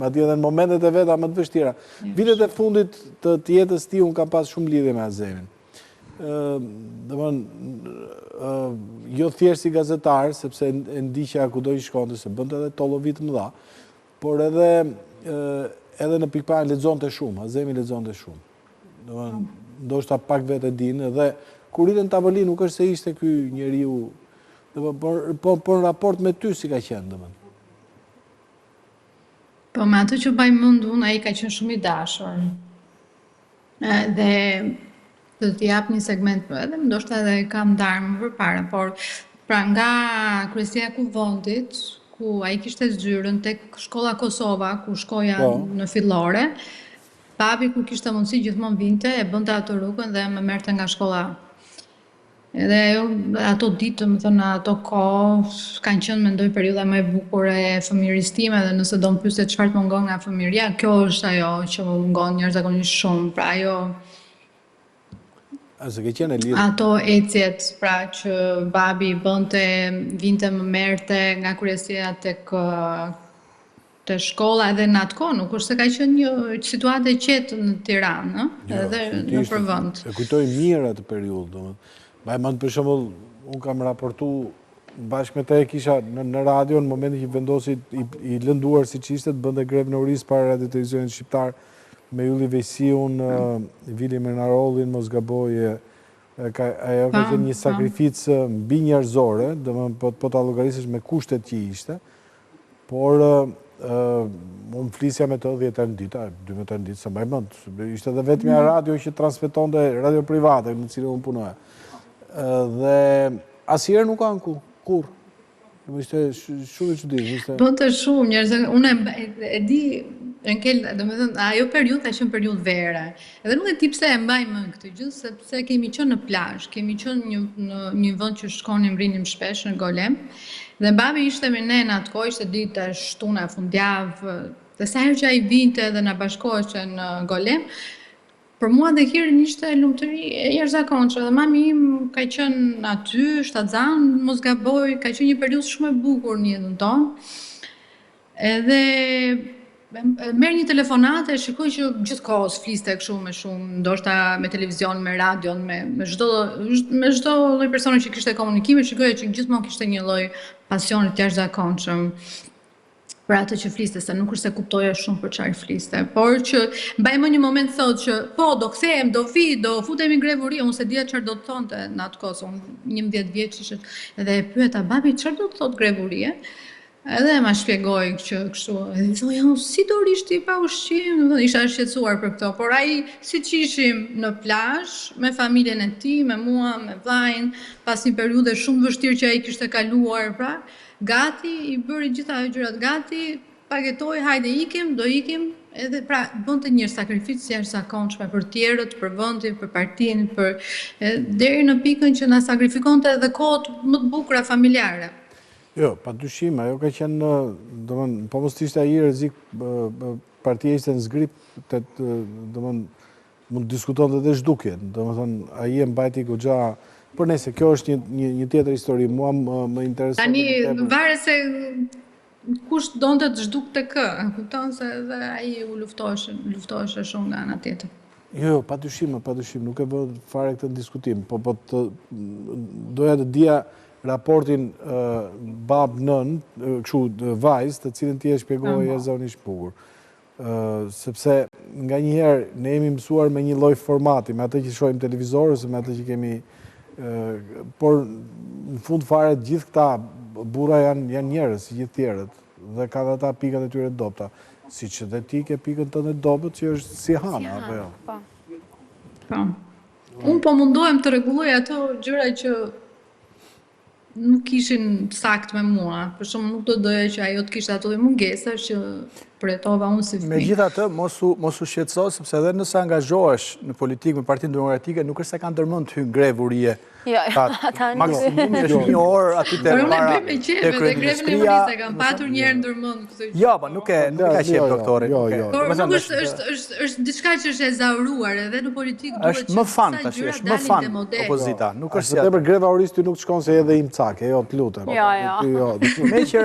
Atje edhe në momentet e veta më të vështira. Vitet e fundit të jetës ti unë kam pas shumë lidhje me Azemin. Jo thjesht si gazetar, sepse e ndiqja kudo i shkonte, se bënte edhe tollovit më dha, por edhe në pikpamjen lexonte shumë, Azemi lexonte shumë. Ndoshta pak vetë e dinë, dhe kur ritën në tavolinë nuk është se ishte ky njeriu, por në raport me ty si ka qenë, domethënë. Po me atë që baj mend unë, ai ka qenë shumë i dashur. Dhe do t'i jap një segment edhe ndoshta edhe kam ndarë më përpara, por pra nga kryesia e kuvendit, ku ai kishte zyrën tek shkolla Kosova, ku shkoja në fillore, papi kur kishte mundësi gjithmonë vinte, e bënte atë rrugën dhe më merrte nga shkolla. Edhe ato ditë, më thënë, ato kohë, kanë qenë mendoj periudha më e bukur e fëmijërisë time, dhe nëse do më pyesë çfarë të mungon nga fëmijëria, kjo është ajo që më mungon jashtëzakonisht shumë. Pra ajo ato ecjet, pra që babi bënte, vinte më merrte nga kryesia tek shkolla, edhe në atë kohë nuk është se ka qenë një situatë e qetë në Tiranë, edhe në përvend. E kujtoj mirë atë periudhë, domethënë. Për shembull, unë kam raportu bashkë me te kisha në radio në momentin që vendosi i lënduar si që ishte të bënde grevë në urisë para radio televizionit shqiptar me Ylli Vesiun, Vili Menarollin, mos gaboj, ajo ka qenë një sakrificë mbi njerëzore, po ta llogarisësh me kushtet që ishte, por unë flisja me të 10 herë në ditë, 12 herë në ditë, se mbaj mend, ishte edhe vetmja radio që transmetonte, radio private në cilën unë punoja. Dhe asnjëherë nuk kanë kur. Ishte shumë i çuditshëm. Bënte shumë njerëz, unë e di, domethënë ajo periudhë ka qenë periudhë vere. Edhe nuk e di pse e mbaj mend këtë gjë, sepse kemi qenë në plazh, kemi qenë në një vend që shkonim rinim shpesh në Golem. Dhe babi ishte me ne në atë kohë, ishte ditë shtuna, fundjavë, dhe sa herë që ai vinte dhe na bashkoheshe në Golem, për mua dhe Kirin ishte lumturi e jashtëzakonshme, dhe mami im ka qenë aty, shtatzan, mos gaboj, ka qenë një periudhë shumë e bukur në jetën tonë. Edhe merr një telefonate, shikoj që gjithkohës fliste kështu me shumë, ndoshta me televizion, me radion, me çdo lloj personi që kishte komunikime, shikoja që gjithmonë kishte një lloj pasioni të jashtëzakonshëm për atë që fliste, se nuk është se kuptoja shumë për çfarë fliste, por që mbaj më një moment thotë që po, do kthehem, do vi, do futemi në grevuri, unë se dija çfarë do të thonte në atë kohë, unë 11 vjeç ishte, edhe e pyeta babi çfarë do të thotë grevurie, edhe ma shpjegoi që kështu, edhe thoja unë si do rishti pa ushqim, isha shqetësuar për këto, por ai siç ishim në plazh me familjen e tij, me mua, me vllajin, pas një periudhe shumë vështirë që ai kishte kaluar, pra gati, i bëri gjitha ato gjërat gati, paketoi, hajde ikim, do ikim, edhe pra bënte një sakrificë jashtëzakonshme për tjerët, për vendin, për partinë, deri në pikën që na sakrifikonte edhe kohët më të bukura familjare. Jo, padyshim, ajo ka qenë, domethënë, po mos ishte ai rrezik, partia ishte në zgrip, domethënë, mund diskutonte edhe zhdukjen, domethënë, ai e mbajti goxha. Por nëse kjo është një tjetër histori, mua më intereson. Tani varet se kush donte të zhdukte kë, kupton se edhe ai u luftoheshe shumë nga ana tjetër. Jo, padyshim, nuk e vë fare këtë diskutim, po doja të dija raportin bab-nën, kështu vajzë, të cilën ti e shpjegoi jashtëzakonisht bukur. Sepse nga njëherë ne jemi mësuar me një lloj formati, me atë që shohim televizor ose me atë që kemi. Por në fund fare gjithë këta burra janë njerëz si gjithë tjerët dhe kanë ata pikat e tyre të dobta, siç edhe ti ke pikën tënde të dobët që është si Hana apo jo. Po. Unë po mundohem të rregulloj ato gjëra që nuk ishin sakt me mua. Për shembull nuk do doja që ajo të kishte ato mungesa që përjetova unë si fëmijë. Megjithatë, mos u shqetëso, sepse edhe nëse angazhohesh në politikë me Partinë Demokratike, nuk është se kanë ndërmend të hyjnë grevurie. Maksimumi është një orë aty te para. Por unë e bëj me qejf, dhe grevën e Monisë kam patur një herë ndërmend këtë gjë. Jo, po nuk ka qejf doktori. Por nuk është diçka që është e zauruar, edhe në politikë duhet është më fan tash, është më fan opozita. Nuk është se tepër greva urisë ty nuk të shkon se edhe im cak, jo, të lutem. Jo. Me që